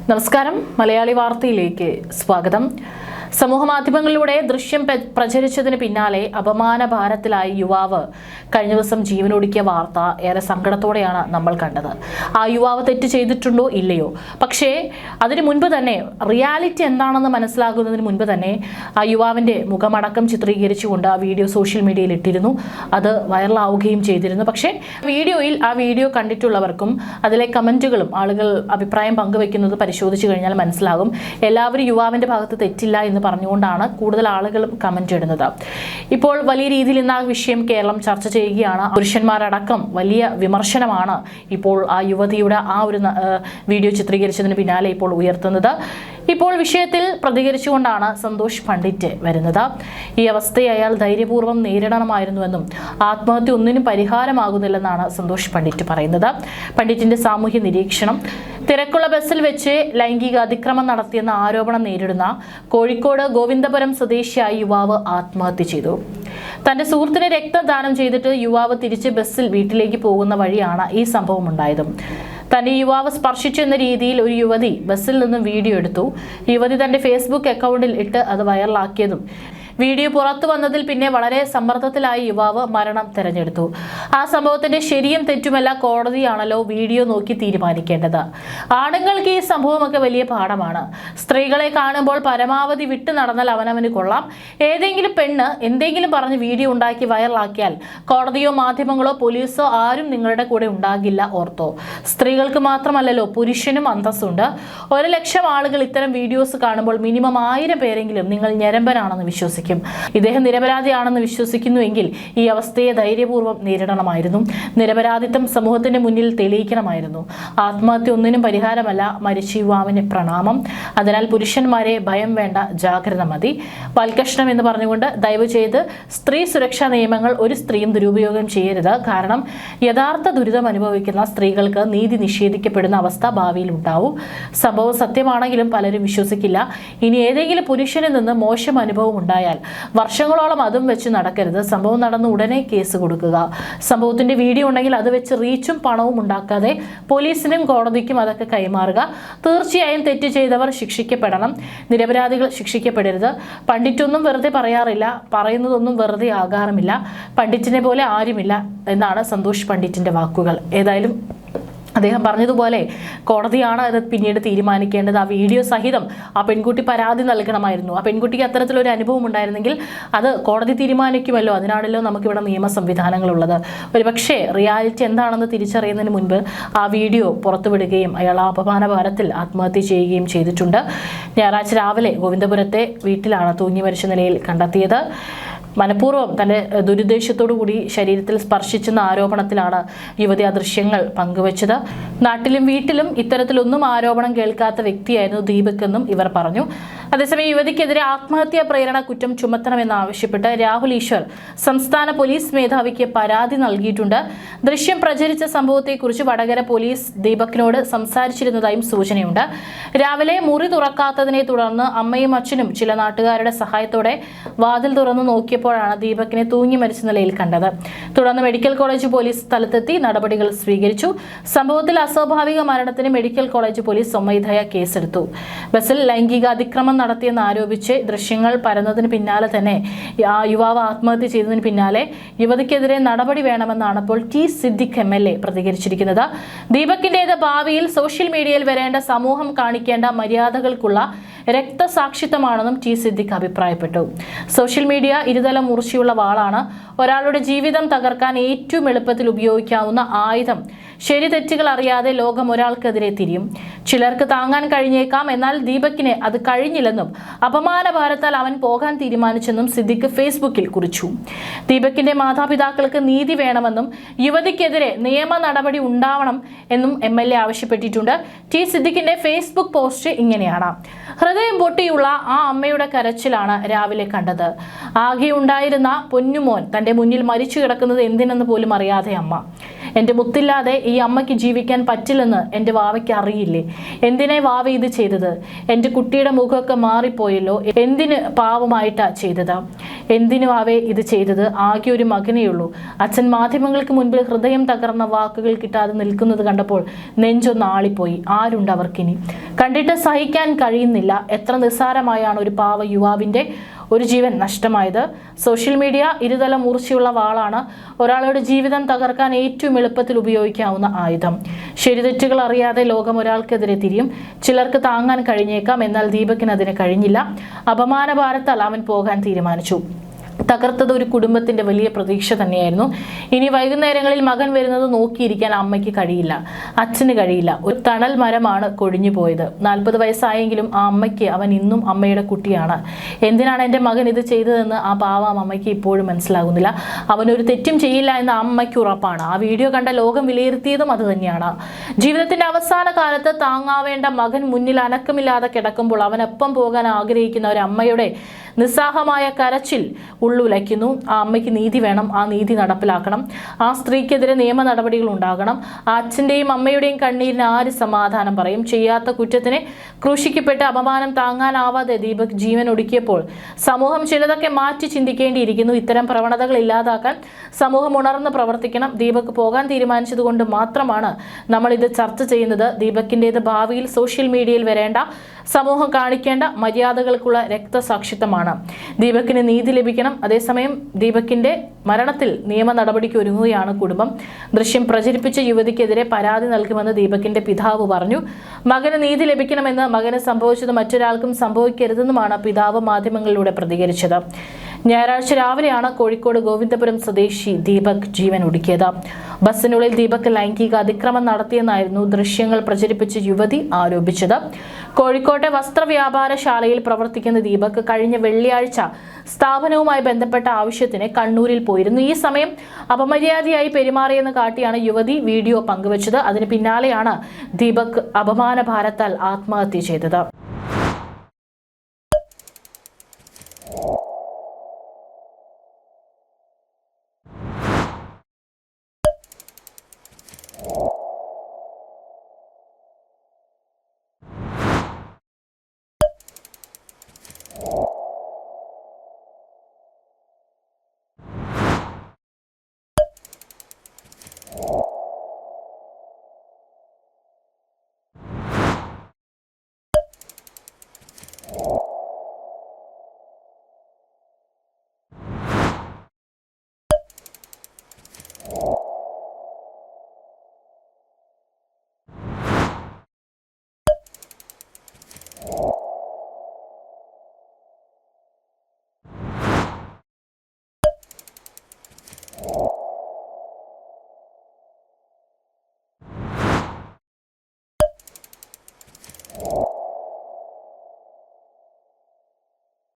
നമസ്കാരം മലയാളി വാർത്തയിലേക്ക് സ്വാഗതം. സമൂഹമാധ്യമങ്ങളിലൂടെ ദൃശ്യം പ്രചരിച്ചതിന് പിന്നാലെ അപമാന ഭാരത്തിലായി യുവാവ് കഴിഞ്ഞ ദിവസം ജീവനൊടുക്കിയ വാർത്ത ഏറെ സങ്കടത്തോടെയാണ് നമ്മൾ കണ്ടത്. ആ യുവാവ് തെറ്റ് ചെയ്തിട്ടുണ്ടോ ഇല്ലയോ, പക്ഷേ അതിനു മുൻപ് തന്നെ റിയാലിറ്റി എന്താണെന്ന് മനസ്സിലാകുന്നതിന് മുൻപ് തന്നെ ആ യുവാവിൻ്റെ മുഖമടക്കം ചിത്രീകരിച്ചുകൊണ്ട് ആ വീഡിയോ സോഷ്യൽ മീഡിയയിൽ ഇട്ടിരുന്നു. അത് വൈറലാവുകയും ചെയ്തിരുന്നു. പക്ഷേ വീഡിയോയിൽ ആ വീഡിയോ കണ്ടിട്ടുള്ളവർക്കും അതിലെ കമൻറ്റുകളും ആളുകൾ അഭിപ്രായം പങ്കുവെക്കുന്നത് പരിശോധിച്ചു കഴിഞ്ഞാൽ മനസ്സിലാകും എല്ലാവരും യുവാവിൻ്റെ ഭാഗത്ത് തെറ്റില്ല എന്ന് പറഞ്ഞുകൊണ്ടാണ് കൂടുതൽ ആളുകളും കമന്റ് ഇടുന്നത്. ഇപ്പോൾ വലിയ രീതിയിൽ ഇന്ന് ആ വിഷയം കേരളം ചർച്ച ചെയ്യുകയാണ്. പുരുഷന്മാരടക്കം വലിയ വിമർശനമാണ് ഇപ്പോൾ ആ യുവതിയുടെ ആ ഒരു വീഡിയോ ചിത്രീകരിച്ചതിന് പിന്നാലെ ഇപ്പോൾ ഉയർത്തുന്നത്. ഇപ്പോൾ വിഷയത്തിൽ പ്രതികരിച്ചുകൊണ്ടാണ് സന്തോഷ് പണ്ഡിറ്റ് വരുന്നത്. ഈ അവസ്ഥയെ അയാൾ ധൈര്യപൂർവ്വം നേരിടണമായിരുന്നുവെന്നും ആത്മഹത്യ ഒന്നിനും പരിഹാരമാകുന്നില്ലെന്നാണ് സന്തോഷ് പണ്ഡിറ്റ് പറയുന്നത്. പണ്ഡിറ്റിന്റെ സാമൂഹ്യ നിരീക്ഷണം: തിരക്കുള്ള ബസ്സിൽ വെച്ച് ലൈംഗിക അതിക്രമം നടത്തിയെന്ന ആരോപണം നേരിടുന്ന കോഴിക്കോട് ഗോവിന്ദപുരം സ്വദേശിയായ യുവാവ് ആത്മഹത്യ ചെയ്തു. തന്റെ സുഹൃത്തിന് രക്തദാനം ചെയ്തിട്ട് യുവാവ് തിരിച്ച് ബസ്സിൽ വീട്ടിലേക്ക് പോകുന്ന വഴിയാണ് ഈ സംഭവം ഉണ്ടായത്. തന്നെ യുവാവ് സ്പർശിച്ചു എന്ന രീതിയിൽ ഒരു യുവതി ബസ്സിൽ നിന്നും വീഡിയോ എടുത്തു. യുവതി തന്റെ ഫേസ്ബുക്ക് അക്കൗണ്ടിൽ ഇട്ട് അത് വൈറലാക്കിയതും വീഡിയോ പുറത്തു വന്നതിൽ പിന്നെ വളരെ സമ്മർദ്ദത്തിലായി യുവാവ് മരണം തെരഞ്ഞെടുത്തു. ആ സംഭവത്തിന്റെ ശരിയും തെറ്റുമല്ല കോടതിയാണല്ലോ വീഡിയോ നോക്കി തീരുമാനിക്കേണ്ടത്. ആണുങ്ങൾക്ക് ഈ സംഭവമൊക്കെ വലിയ പാഠമാണ്. സ്ത്രീകളെ കാണുമ്പോൾ പരമാവധി വിട്ടു നടന്നാൽ അവനവന് കൊള്ളാം. ഏതെങ്കിലും പെണ്ണ് എന്തെങ്കിലും പറഞ്ഞ് വീഡിയോ ഉണ്ടാക്കി വൈറലാക്കിയാൽ കോടതിയോ മാധ്യമങ്ങളോ പോലീസോ ആരും നിങ്ങളുടെ കൂടെ ഉണ്ടാകില്ല, ഓർത്തോ. സ്ത്രീകൾക്ക് മാത്രമല്ലല്ലോ പുരുഷനും അന്തസ്സുണ്ട്. 1,00,000 ആളുകൾ ഇത്തരം വീഡിയോസ് കാണുമ്പോൾ മിനിമം 1000 പേരെങ്കിലും നിങ്ങൾ ഞരമ്പനാണെന്ന് വിശ്വസിക്കും. ഇദ്ദേഹം നിരപരാധിയാണെന്ന് വിശ്വസിക്കുന്നുവെങ്കിൽ ഈ അവസ്ഥയെ ധൈര്യപൂർവ്വം നേരിടണമായിരുന്നു. നിരപരാധിത്വം സമൂഹത്തിന്റെ മുന്നിൽ തെളിയിക്കണമായിരുന്നു. ആത്മഹത്യ ഒന്നിനും പരിഹാരമല്ല. മരിച്ച യുവാവിന് പ്രണാമം. അതിനാൽ പുരുഷന്മാരെ ഭയം വേണ്ട, ജാഗ്രത മതി. വൽക്കഷ്ണം എന്ന് പറഞ്ഞുകൊണ്ട് ദയവ് ചെയ്ത് സ്ത്രീ സുരക്ഷാ നിയമങ്ങൾ ഒരു സ്ത്രീയും ദുരുപയോഗം ചെയ്യരുത്. കാരണം യഥാർത്ഥ ദുരിതം അനുഭവിക്കുന്ന സ്ത്രീകൾക്ക് നീതി നിഷേധിക്കപ്പെടുന്ന അവസ്ഥ ഭാവിയിൽ ഉണ്ടാവും. സംഭവം സത്യമാണെങ്കിലും പലരും വിശ്വസിക്കില്ല. ഇനി ഏതെങ്കിലും പുരുഷനിൽ നിന്ന് മോശം അനുഭവം ഉണ്ടായാൽ വർഷങ്ങളോളം അതും വെച്ച് നടക്കരുത്. സംഭവം നടന്ന് ഉടനെ കേസ് കൊടുക്കുക. സംഭവത്തിന്റെ വീഡിയോ ഉണ്ടെങ്കിൽ അത് വെച്ച് റീച്ചും പണവും ഉണ്ടാക്കാതെ പോലീസിനും കോടതിക്കും അതൊക്കെ കൈമാറുക. തീർച്ചയായും തെറ്റ് ചെയ്തവർ ശിക്ഷിക്കപ്പെടണം. നിരപരാധികൾ ശിക്ഷിക്കപ്പെടരുത്. പണ്ഡിറ്റൊന്നും വെറുതെ പറയാറില്ല, പറയുന്നതൊന്നും വെറുതെ ആകാറുമില്ല. പണ്ഡിറ്റിനെ പോലെ ആരുമില്ല എന്നാണ് സന്തോഷ് പണ്ഡിറ്റിന്റെ വാക്കുകൾ. ഏതായാലും അദ്ദേഹം പറഞ്ഞതുപോലെ കോടതിയാണ് അത് പിന്നീട് തീരുമാനിക്കേണ്ടത്. ആ വീഡിയോ സഹിതം ആ പെൺകുട്ടി പരാതി നൽകണമായിരുന്നു. ആ പെൺകുട്ടിക്ക് അത്തരത്തിലൊരു അനുഭവം ഉണ്ടായിരുന്നെങ്കിൽ അത് കോടതി തീരുമാനിക്കുമല്ലോ. അതിനാണല്ലോ നമുക്കിവിടെ നിയമ സംവിധാനങ്ങളുള്ളത്. ഒരുപക്ഷെ റിയാലിറ്റി എന്താണെന്ന് തിരിച്ചറിയുന്നതിന് മുൻപ് ആ വീഡിയോ പുറത്തുവിടുകയും അയാൾ ആ അപമാന ഭാരത്തിൽ ആത്മഹത്യ ചെയ്യുകയും ചെയ്തിട്ടുണ്ട്. ഞായറാഴ്ച രാവിലെ ഗോവിന്ദപുരത്തെ വീട്ടിലാണ് തൂങ്ങി മരിച്ച നിലയിൽ കണ്ടെത്തിയത്. മനഃപൂർവ്വം തന്റെ ദുരുദ്ദേശത്തോടു കൂടി ശരീരത്തിൽ സ്പർശിച്ചെന്ന ആരോപണത്തിലാണ് യുവതി ആ ദൃശ്യങ്ങൾ പങ്കുവച്ചത്. നാട്ടിലും വീട്ടിലും ഇത്തരത്തിലൊന്നും ആരോപണം കേൾക്കാത്ത വ്യക്തിയായിരുന്നു ദീപക് എന്നും ഇവർ പറഞ്ഞു. അതേസമയം യുവതിക്കെതിരെ ആത്മഹത്യാ പ്രേരണ കുറ്റം ചുമത്തണമെന്നാവശ്യപ്പെട്ട് രാഹുൽ ഈശ്വർ സംസ്ഥാന പോലീസ് മേധാവിക്ക് പരാതി നൽകിയിട്ടുണ്ട്. ദൃശ്യം പ്രചരിച്ച സംഭവത്തെക്കുറിച്ച് വടകര പോലീസ് ദീപകിനോട് സംസാരിച്ചിരുന്നതായും സൂചനയുണ്ട്. രാവിലെ മുറി തുറക്കാത്തതിനെ തുടർന്ന് അമ്മയും അച്ഛനും ചില നാട്ടുകാരുടെ സഹായത്തോടെ വാതിൽ തുറന്നു നോക്കിയപ്പോഴാണ് ദീപകിനെ തൂങ്ങി മരിച്ച നിലയിൽ കണ്ടത്. തുടർന്ന് മെഡിക്കൽ കോളേജ് പോലീസ് സ്ഥലത്തെത്തി നടപടികൾ സ്വീകരിച്ചു. സംഭവത്തിൽ അസ്വാഭാവിക മരണത്തിന് മെഡിക്കൽ കോളേജ് പോലീസ് സ്വമേധയാ കേസെടുത്തു. ബസ്സിൽ ലൈംഗിക അതിക്രമം നടത്തിയെന്ന് ആരോപിച്ച് ദൃശ്യങ്ങൾ പരന്നതിന് പിന്നാലെ തന്നെ ആ യുവാവ് ആത്മഹത്യ ചെയ്തതിന് പിന്നാലെ യുവതിക്കെതിരെ നടപടി വേണമെന്നാണ് ഇപ്പോൾ ടി സിദ്ദിഖ് MLA പ്രതികരിച്ചിരിക്കുന്നത്. ദീപകിന്റേത് ഭാവിയിൽ സോഷ്യൽ മീഡിയയിൽ വരേണ്ട സമൂഹം കാണിക്കേണ്ട മര്യാദകൾക്കുള്ള രക്തസാക്ഷിത്വമാണെന്നും ടി സിദ്ദിഖ് അഭിപ്രായപ്പെട്ടു. സോഷ്യൽ മീഡിയ ഇരുതല മൂർച്ചയുള്ള വാളാണ്. ഒരാളുടെ ജീവിതം തകർക്കാൻ ഏറ്റവും എളുപ്പത്തിൽ ഉപയോഗിക്കാവുന്ന ആയുധം. ശരി തെറ്റുകൾ അറിയാതെ ലോകം ഒരാൾക്കെതിരെ തിരിയും. ചിലർക്ക് താങ്ങാൻ കഴിഞ്ഞേക്കാം, എന്നാൽ ദീപകിന് അത് കഴിഞ്ഞില്ലെന്നും അപമാന ഭാരത്താൽ അവൻ പോകാൻ തീരുമാനിച്ചെന്നും സിദ്ദിഖ് ഫേസ്ബുക്കിൽ കുറിച്ചു. ദീപകിന്റെ മാതാപിതാക്കൾക്ക് നീതി വേണമെന്നും യുവതിക്കെതിരെ നിയമ നടപടി ഉണ്ടാവണം എന്നും MLA ആവശ്യപ്പെട്ടിട്ടുണ്ട്. ടി സിദ്ദിഖിന്റെ ഫേസ്ബുക്ക് പോസ്റ്റ് ഇങ്ങനെയാണ്: ഹൃദയം പൊട്ടിയുള്ള ആ അമ്മയുടെ കരച്ചിലാണ് രാവിലെ കണ്ടത്. ആകെ ഉണ്ടായിരുന്ന പൊന്നുമോൻ തന്റെ മുന്നിൽ മരിച്ചു കിടക്കുന്നത് എന്തിനെന്ന് പോലും അറിയാതെ അമ്മ. എൻ്റെ മുത്തില്ലാതെ ഈ അമ്മയ്ക്ക് ജീവിക്കാൻ പറ്റില്ലെന്ന് എൻ്റെ വാവയ്ക്ക് അറിയില്ലേ? എന്തിനെ വാവ ഇത് ചെയ്തത്? എൻ്റെ കുട്ടിയുടെ മുഖമൊക്കെ മാറിപ്പോയല്ലോ. എന്തിന് പാവമായിട്ടാ ചെയ്തത്? എന്തിനു ആവേ ഇത് ചെയ്തത്? ആകെ ഒരു മകനേയുള്ളൂ. അച്ഛൻ മാധ്യമങ്ങൾക്ക് മുൻപിൽ ഹൃദയം തകർന്ന വാക്കുകൾ കിട്ടാതെ നിൽക്കുന്നത് കണ്ടപ്പോൾ നെഞ്ചൊന്ന് ആളിപ്പോയി. ആരുണ്ട് അവർക്കിനി? കണ്ടിട്ട് സഹിക്കാൻ കഴിയുന്നില്ല. എത്ര നിസ്സാരമായാണ് ഒരു പാവ യുവാവിൻ്റെ ഒരു ജീവൻ നഷ്ടമായത്. സോഷ്യൽ മീഡിയ ഇരുതല മൂർച്ചയുള്ള വാളാണ്. ഒരാളുടെ ജീവിതം തകർക്കാൻ ഏറ്റവും എളുപ്പത്തിൽ ഉപയോഗിക്കാവുന്ന ആയുധം. ശരിതെറ്റുകൾ അറിയാതെ ലോകം ഒരാൾക്കെതിരെ തിരിയും. ചിലർക്ക് താങ്ങാൻ കഴിഞ്ഞേക്കാം. എന്നാൽ ദീപകിന് അതിന് കഴിഞ്ഞില്ല. അപമാന ഭാരത്താൽ അവൻ പോകാൻ തീരുമാനിച്ചു. തകർത്തത് ഒരു കുടുംബത്തിന്റെ വലിയ പ്രതീക്ഷ തന്നെയായിരുന്നു. ഇനി വൈകുന്നേരങ്ങളിൽ മകൻ വരുന്നത് നോക്കിയിരിക്കാൻ അമ്മയ്ക്ക് കഴിയില്ല, അച്ഛന് കഴിയില്ല. ഒരു തണൽ മരമാണ് കൊഴിഞ്ഞു പോയത്. 40 വയസ്സായെങ്കിലും ആ അമ്മയ്ക്ക് അവൻ ഇന്നും അമ്മയുടെ കുട്ടിയാണ്. എന്തിനാണ് എൻ്റെ മകൻ ഇത് ചെയ്തതെന്ന് ആ പാവം അമ്മയ്ക്ക് ഇപ്പോഴും മനസ്സിലാകുന്നില്ല. അവനൊരു തെറ്റും ചെയ്യില്ല എന്ന് അമ്മയ്ക്ക് ഉറപ്പാണ്. ആ വീഡിയോ കണ്ട ലോകം വിലയിരുത്തിയതും അത് തന്നെയാണ്. ജീവിതത്തിന്റെ അവസാന കാലത്ത് താങ്ങാവേണ്ട മകൻ മുന്നിൽ അനക്കമില്ലാതെ കിടക്കുമ്പോൾ അവനൊപ്പം പോകാൻ ആഗ്രഹിക്കുന്ന ഒരു അമ്മയുടെ നിസ്സാഹമായ കരച്ചിൽ ഉള്ളുലയ്ക്കുന്നു. ആ അമ്മയ്ക്ക് നീതി വേണം. ആ നീതി നടപ്പിലാക്കണം. ആ സ്ത്രീക്കെതിരെ നിയമ നടപടികൾ ഉണ്ടാകണം. ആ അച്ഛൻ്റെയും അമ്മയുടെയും കണ്ണീരിന് ആര് സമാധാനം പറയും? ചെയ്യാത്ത കുറ്റത്തിന് ക്രൂശിക്കപ്പെട്ട് അപമാനം താങ്ങാനാവാതെ ദീപക് ജീവൻ ഒടുക്കിയപ്പോൾ സമൂഹം ചിലതൊക്കെ മാറ്റി ചിന്തിക്കേണ്ടിയിരിക്കുന്നു. ഇത്തരം പ്രവണതകൾ ഇല്ലാതാക്കാൻ സമൂഹം ഉണർന്ന് പ്രവർത്തിക്കണം. ദീപക് പോകാൻ തീരുമാനിച്ചതുകൊണ്ട് മാത്രമാണ് നമ്മൾ ഇത് ചർച്ച ചെയ്യുന്നത്. ദീപകിൻ്റേത് ഭാവിയിൽ സോഷ്യൽ മീഡിയയിൽ വരേണ്ട, സമൂഹം കാണിക്കേണ്ട മര്യാദകൾക്കുള്ള രക്തസാക്ഷിത്വമാണ്. ദീപകിന് നീതി ലഭിക്കണം. അതേസമയം ദീപകിന്റെ മരണത്തിൽ നിയമ നടപടിക്ക് ഒരുങ്ങുകയാണ് കുടുംബം. ദൃശ്യം പ്രചരിപ്പിച്ച യുവതിക്കെതിരെ പരാതി നൽകുമെന്ന് ദീപകിന്റെ പിതാവ് പറഞ്ഞു. മകന് നീതി ലഭിക്കണമെന്ന്, മകന് സംഭവിച്ചത് മറ്റൊരാൾക്കും സംഭവിക്കരുതെന്നുമാണ് പിതാവ് മാധ്യമങ്ങളിലൂടെ പ്രതികരിച്ചത്. ഞായറാഴ്ച രാവിലെയാണ് കോഴിക്കോട് ഗോവിന്ദപുരം സ്വദേശി ദീപക് ജീവൻ ഒടുക്കിയത്. ബസ്സിനുള്ളിൽ ദീപക് ലൈംഗിക അതിക്രമം നടത്തിയെന്നായിരുന്നു ദൃശ്യങ്ങൾ പ്രചരിപ്പിച്ച യുവതി ആരോപിച്ചത്. കോഴിക്കോട്ടെ വസ്ത്രവ്യാപാരശാലയിൽ പ്രവർത്തിക്കുന്ന ദീപക് കഴിഞ്ഞ വെള്ളിയാഴ്ച സ്ഥാപനവുമായി ബന്ധപ്പെട്ട ആവശ്യത്തിന് കണ്ണൂരിൽ പോയിരുന്നു. ഈ സമയം അപമര്യാദയായി പെരുമാറിയെന്ന് കാട്ടിയാണ് യുവതി വീഡിയോ പങ്കുവച്ചത്. അതിന് പിന്നാലെയാണ് ദീപക് അപമാന ഭാരത്താൽ ആത്മഹത്യ ചെയ്തത്.